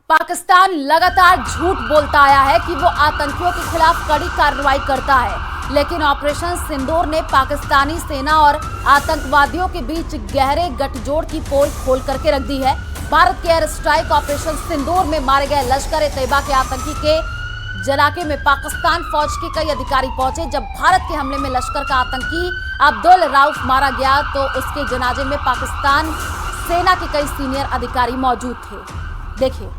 पाकिस्तान लगातार झूठ बोलता आया है कि वो आतंकियों के खिलाफ कड़ी कार्रवाई करता है, लेकिन ऑपरेशन सिंदूर ने पाकिस्तानी सेना और आतंकवादियों के बीच गहरे गठजोड़ की पोल खोल करके रख दी है। भारत के एयर स्ट्राइक ऑपरेशन सिंदूर में मारे गए लश्कर-ए-तैयबा के आतंकी के जनाके में पाकिस्तान फौज के कई अधिकारी पहुंचे। जब भारत के हमले में लश्कर का आतंकी अब्दुल राउफ मारा गया तो उसके जनाजे में पाकिस्तान सेना के कई सीनियर अधिकारी मौजूद थे। देखिए।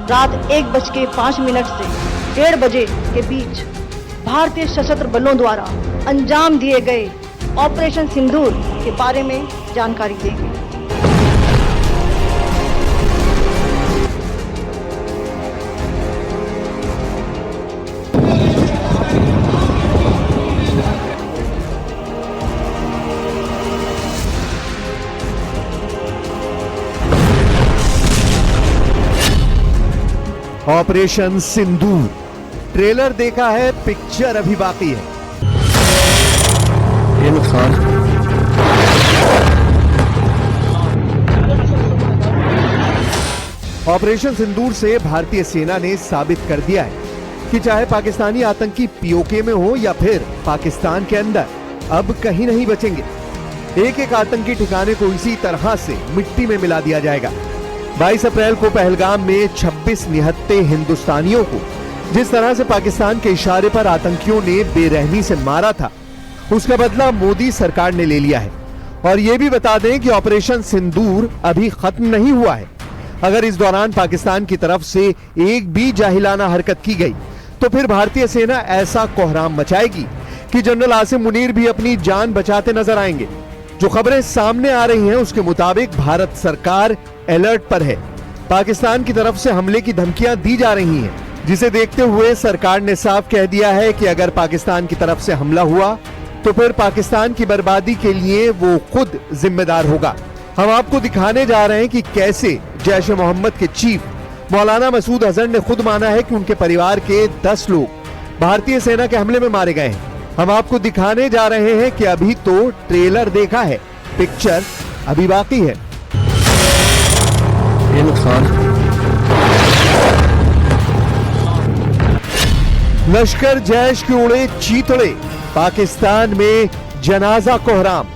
रात 1:05 से 1:30 बजे के बीच भारतीय सशस्त्र बलों द्वारा अंजाम दिए गए ऑपरेशन सिंदूर के बारे में जानकारी देंगे। ऑपरेशन सिंदूर ट्रेलर देखा है, पिक्चर अभी बाकी है। ऑपरेशन सिंदूर से भारतीय सेना ने साबित कर दिया है कि चाहे पाकिस्तानी आतंकी पीओके में हो या फिर पाकिस्तान के अंदर, अब कहीं नहीं बचेंगे। एक एक आतंकी ठिकाने को इसी तरह से मिट्टी में मिला दिया जाएगा। 22 अप्रैल को पहलगाम में 26 निहत्थे हिंदुस्तानियों को जिस तरह से पाकिस्तान के इशारे पर आतंकियों ने बेरहमी से मारा था, उसका बदला मोदी सरकार ने ले लिया है। और यह भी बता दें कि ऑपरेशन सिंदूर अभी खत्म नहीं हुआ है। अगर इस दौरान पाकिस्तान की तरफ से एक भी जाहिलाना हरकत की गई तो फिर भारतीय सेना ऐसा कोहराम मचाएगी कि जनरल आसिम मुनीर भी अपनी जान बचाते नजर आएंगे। जो खबरें सामने आ रही हैं उसके मुताबिक भारत सरकार अलर्ट पर है। पाकिस्तान की तरफ से हमले की धमकियां दी जा रही हैं, जिसे देखते हुए सरकार ने साफ कह दिया है कि अगर पाकिस्तान की तरफ से हमला हुआ तो फिर पाकिस्तान की बर्बादी के लिए वो खुद जिम्मेदार होगा। हम आपको दिखाने जा रहे हैं कि कैसे जैश ए मोहम्मद के चीफ मौलाना मसूद अजहर ने खुद माना है कि उनके परिवार के 10 लोग भारतीय सेना के हमले में मारे गए हैं। हम आपको दिखाने जा रहे हैं कि अभी तो ट्रेलर देखा है, पिक्चर अभी बाकी है। लश्कर जैश के उड़े चीतड़े, पाकिस्तान में जनाजा कोहराम।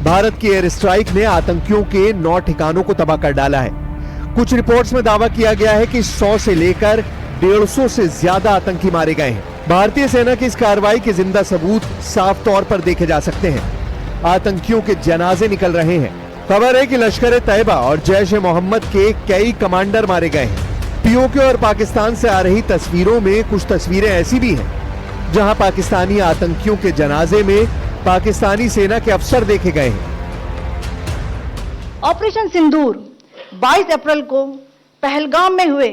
भारत की एयर स्ट्राइक ने आतंकियों के 9 ठिकानों को तबाह कर डाला है। कुछ रिपोर्ट्स में दावा किया गया है कि 100 से लेकर 150 से ज्यादा आतंकी मारे गए हैं। भारतीय सेना की इस कार्रवाई के जिंदा सबूत साफ तौर पर देखे जा सकते हैं। आतंकियों के जनाजे निकल रहे हैं। खबर है कि लश्कर-ए-तैयबा और जैश ए मोहम्मद के कई कमांडर मारे गए हैं। पीओके और पाकिस्तान से आ रही तस्वीरों में कुछ तस्वीरें ऐसी भी हैं जहां पाकिस्तानी आतंकियों के जनाजे में पाकिस्तानी सेना के अफसर देखे गए हैं। ऑपरेशन सिंदूर 22 अप्रैल को पहलगाम में हुए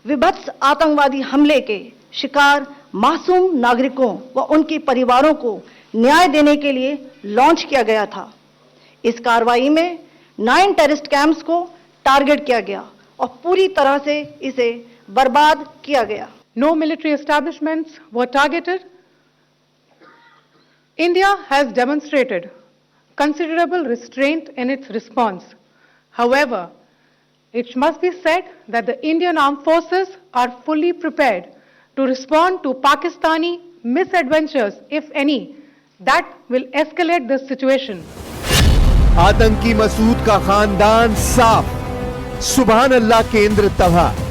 विभत्स आतंकवादी हमले के शिकार मासूम नागरिकों व उनके परिवारों को न्याय देने के लिए लॉन्च किया गया था। इस कार्रवाई में 9 टेररिस्ट कैंप्स को टारगेट किया गया और पूरी तरह से इसे बर्बाद किया गया। No military establishments were targeted. India has demonstrated considerable restraint in its response. However, it must be said that the Indian armed forces are fully prepared to respond to Pakistani misadventures, if any, that will escalate this situation. आतंकी मसूद का खानदान साफ, सुभान अल्लाह केंद्र तबाह।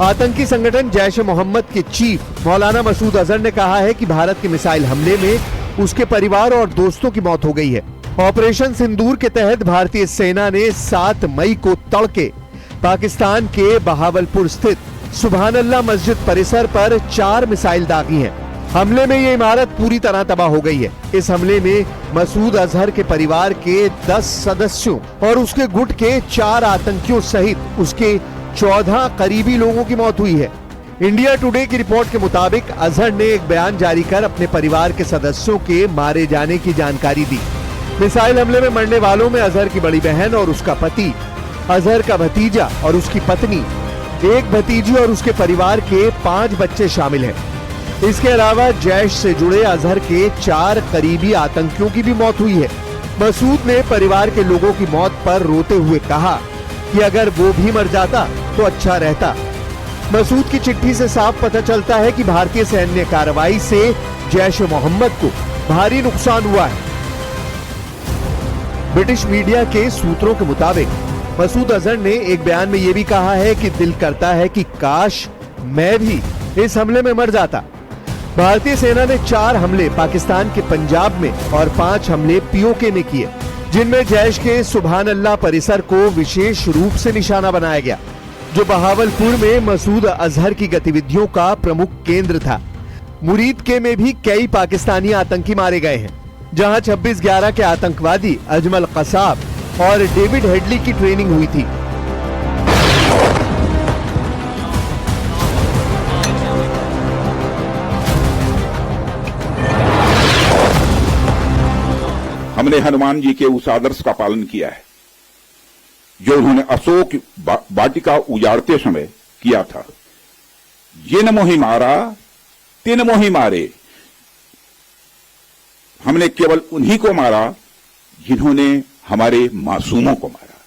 आतंकी संगठन जैश ए मोहम्मद के चीफ मौलाना मसूद अजहर ने कहा है कि भारत के मिसाइल हमले में उसके परिवार और दोस्तों की मौत हो गई है। ऑपरेशन सिंदूर के तहत भारतीय सेना ने 7 मई को तड़के पाकिस्तान के बहावलपुर स्थित सुभान अल्लाह मस्जिद परिसर पर 4 मिसाइल दागी हैं। हमले में ये इमारत पूरी तरह तबाह हो गई है। इस हमले में मसूद अजहर के परिवार के 10 सदस्यों और उसके गुट के 4 आतंकियों सहित उसके 14 करीबी लोगों की मौत हुई है। इंडिया टुडे की रिपोर्ट के मुताबिक अजहर ने एक बयान जारी कर अपने परिवार के सदस्यों के मारे जाने की जानकारी दी। मिसाइल हमले में मरने वालों में अजहर की बड़ी बहन और उसका पति, अजहर का भतीजा और उसकी पत्नी, एक भतीजी और उसके परिवार के 5 बच्चे शामिल हैं। इसके अलावा जैश से जुड़े अजहर के 4 करीबी आतंकियों की भी मौत हुई है। मसूद ने परिवार के लोगों की मौत पर रोते हुए कहा कि अगर वो भी मर जाता तो अच्छा रहता। मसूद की चिट्ठी से साफ पता चलता है कि भारतीय सैन्य कार्रवाई से जैश मोहम्मद को भारी नुकसान हुआ है। ब्रिटिश मीडिया के सूत्रों के मुताबिक मसूद अजहर ने एक बयान में यह भी कहा है कि दिल करता है कि काश मैं भी इस हमले में मर जाता। भारतीय सेना ने 4 हमले पाकिस्तान के पंजाब में और 5 हमले पीओके में किए, जिनमें जैश के सुभान अल्लाह परिसर को विशेष रूप से निशाना बनाया गया, जो बहावलपुर में मसूद अजहर की गतिविधियों का प्रमुख केंद्र था। मुरीदके में भी कई पाकिस्तानी आतंकी मारे गए हैं, जहां 26/11 के आतंकवादी अजमल कसाब और डेविड हेडली की ट्रेनिंग हुई थी। हमने हनुमान जी के उस आदर्श का पालन किया है जो उन्होंने अशोक वाटिका उजाड़ते समय किया था। ये न मोहि मारा तिन मोहि मारे। हमने केवल उन्हीं को मारा जिन्होंने हमारे मासूमों को मारा।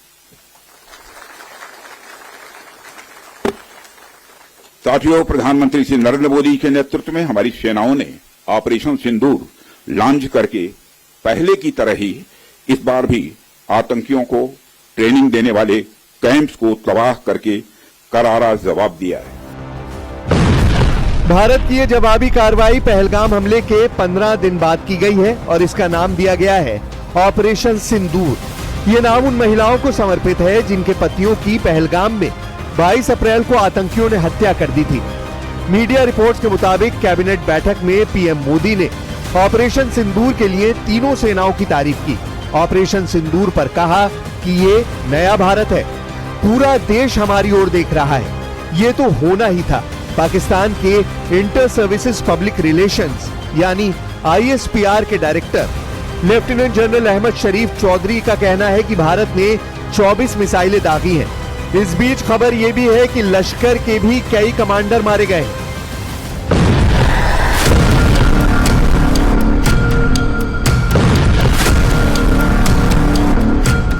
साथियों, प्रधानमंत्री श्री नरेंद्र मोदी के नेतृत्व में हमारी सेनाओं ने ऑपरेशन सिंदूर लॉन्च करके पहले की तरह ही इस बार भी आतंकियों को ट्रेनिंग देने वाले कैंप्स को तबाह करके करारा जवाब दिया है। भारत की ये जवाबी कार्रवाई पहलगाम हमले के 15 दिन बाद की गई है और इसका नाम दिया गया है ऑपरेशन सिंदूर। ये नाम उन महिलाओं को समर्पित है जिनके पतियों की पहलगाम में 22 अप्रैल को आतंकियों ने हत्या कर दी थी। मीडिया रिपोर्ट्स के मुताबिक कैबिनेट बैठक में पीएम मोदी ने ऑपरेशन सिंदूर के लिए तीनों सेनाओं की तारीफ की। ऑपरेशन सिंदूर पर कहा कि ये नया भारत है, पूरा देश हमारी ओर देख रहा है। ये तो होना ही था। पाकिस्तान के इंटर सर्विसेज पब्लिक रिलेशंस यानी ISPR के डायरेक्टर लेफ्टिनेंट जनरल अहमद शरीफ चौधरी का कहना है कि भारत ने 24 मिसाइलें दागी हैं। इस बीच खबर यह भी है कि लश्कर के भी कई कमांडर मारे गए।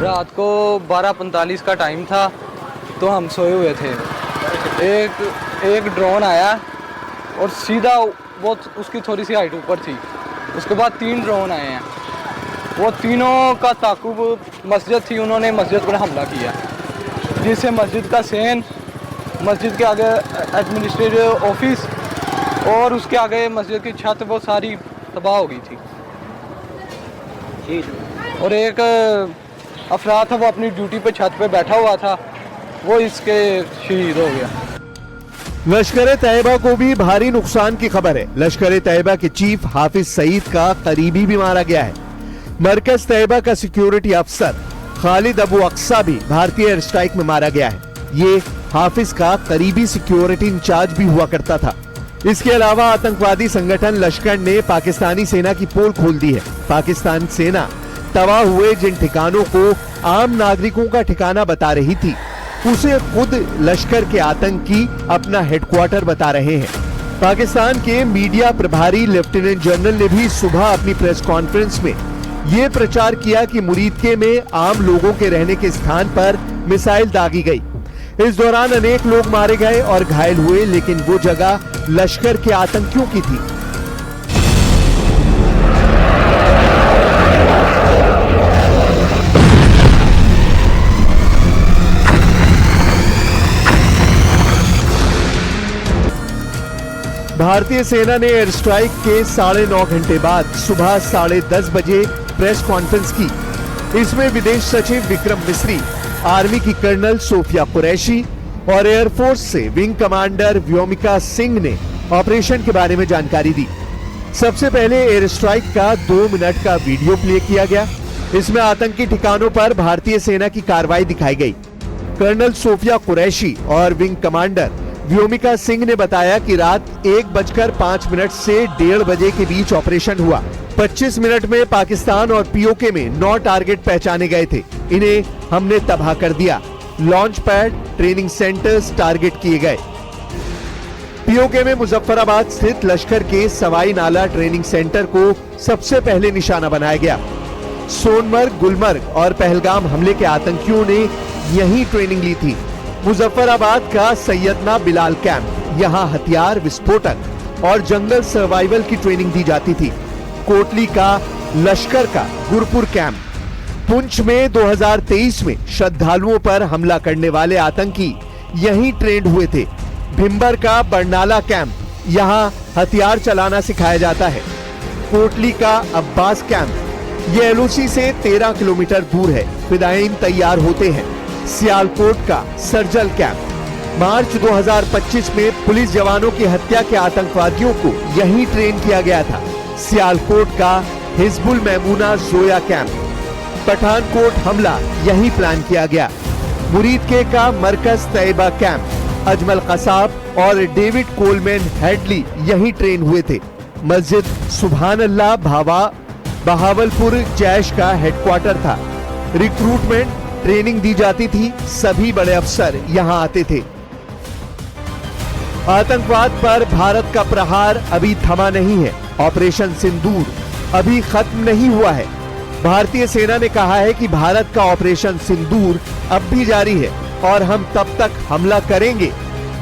रात को 12:45 का टाइम था तो हम सोए हुए थे। एक ड्रोन आया और सीधा वो उसकी थोड़ी सी हाइट ऊपर थी। उसके बाद 3 ड्रोन आए हैं। वो तीनों का ताकुब मस्जिद थी, उन्होंने मस्जिद पर हमला किया, जिससे मस्जिद का सेन, मस्जिद के आगे एडमिनिस्ट्रेटिव ऑफिस और उसके आगे मस्जिद की छत वो सारी तबाह हो गई थी। और एक अफराद था, वो अपनी ड्यूटी पे छत पे बैठा हुआ था, वो इसके शहीद हो गया। लश्कर तैयबा को भी भारी नुकसान की खबर है। लश्कर तैयबा के चीफ हाफिज सईद का करीबी भी मारा गया है। मरकज तैयबा का सिक्योरिटी अफसर खालिद अबू अक्सा भी भारतीय एयर स्ट्राइक में मारा गया है। ये हाफिज का करीबी सिक्योरिटी इंचार्ज भी हुआ करता था। इसके अलावा आतंकवादी संगठन लश्कर ने पाकिस्तानी सेना की पोल खोल दी है। पाकिस्तान सेना तबाह हुए जिन ठिकानों को आम नागरिकों का ठिकाना बता रही थी, उसे खुद लश्कर के आतंकी अपना हेडक्वार्टर बता रहे हैं। पाकिस्तान के मीडिया प्रभारी लेफ्टिनेंट जनरल ने भी सुबह अपनी प्रेस कॉन्फ्रेंस में ये प्रचार किया कि मुरीदके में आम लोगों के रहने के स्थान पर मिसाइल दागी गई। इस दौरान अनेक लोग मारे गए और घायल हुए, लेकिन वो जगह लश्कर के आतंकियों की थी। भारतीय सेना ने एयर स्ट्राइक के 9.5 घंटे बाद सुबह 10:30 बजे प्रेस कॉन्फ्रेंस की। इसमें विदेश सचिव विक्रम मिस्री, आर्मी की कर्नल सोफिया कुरैशी, और एयरफोर्स से विंग कमांडर व्योमिका सिंह ने ऑपरेशन के बारे में जानकारी दी। सबसे पहले एयर स्ट्राइक का 2 मिनट का वीडियो प्ले किया गया। इसमें आतंकी ठिकानों पर भारतीय सेना की कार्रवाई दिखाई गई। कर्नल सोफिया कुरैशी और विंग कमांडर व्योमिका सिंह ने बताया कि रात 1:05 से 1:30 बजे के बीच ऑपरेशन हुआ। 25 मिनट में पाकिस्तान और पीओके में 9 टारगेट पहचाने गए थे। इन्हें हमने तबाह कर दिया। Launch pad, training centres target किए गए। पीओके में मुजफ्फराबाद स्थित लश्कर के सवाई नाला ट्रेनिंग सेंटर को सबसे पहले निशाना बनाया गया। सोनमर्ग, गुलमर्ग और पहलगाम हमले के आतंकियों ने यहीं ट्रेनिंग ली थी। मुजफ्फराबाद का सैयदना बिलाल कैंप, यहां हथियार, विस्फोटक और जंगल सर्वाइवल की ट्रेनिंग दी जाती थी। कोटली का लश्कर का गुरपुर कैंप, पुंछ में 2023 में श्रद्धालुओं पर हमला करने वाले आतंकी यहीं ट्रेंड हुए थे। भिंबर का बरनाला कैंप, यहां हथियार चलाना सिखाया जाता है। कोटली का अब्बास कैंप, ये एलओसी से 13 किलोमीटर दूर है। फिदायीन तैयार होते हैं। सियालकोट का सर्जल कैंप, मार्च 2025 में पुलिस जवानों की हत्या के आतंकवादियों को यहीं ट्रेन किया गया था। सियालकोट का हिजबुल मैमूना जोया कैंप, पठानकोट हमला यहीं प्लान किया गया। मुरीदके का मरकज तैयबा कैंप, अजमल कसाब और डेविड कोलमैन हेडली यहीं ट्रेन हुए थे। मस्जिद सुभान अल्लाह भावा बहावलपुर जैश का हेडक्वार्टर था। रिक्रूटमेंट ट्रेनिंग दी जाती थी। सभी बड़े अफसर यहां आते थे। आतंकवाद पर भारत का प्रहार अभी थमा नहीं है। ऑपरेशन सिंदूर अभी खत्म नहीं हुआ है। भारतीय सेना ने कहा है कि भारत का ऑपरेशन सिंदूर अब भी जारी है और हम तब तक हमला करेंगे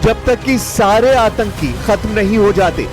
जब तक कि सारे आतंकी खत्म नहीं हो जाते।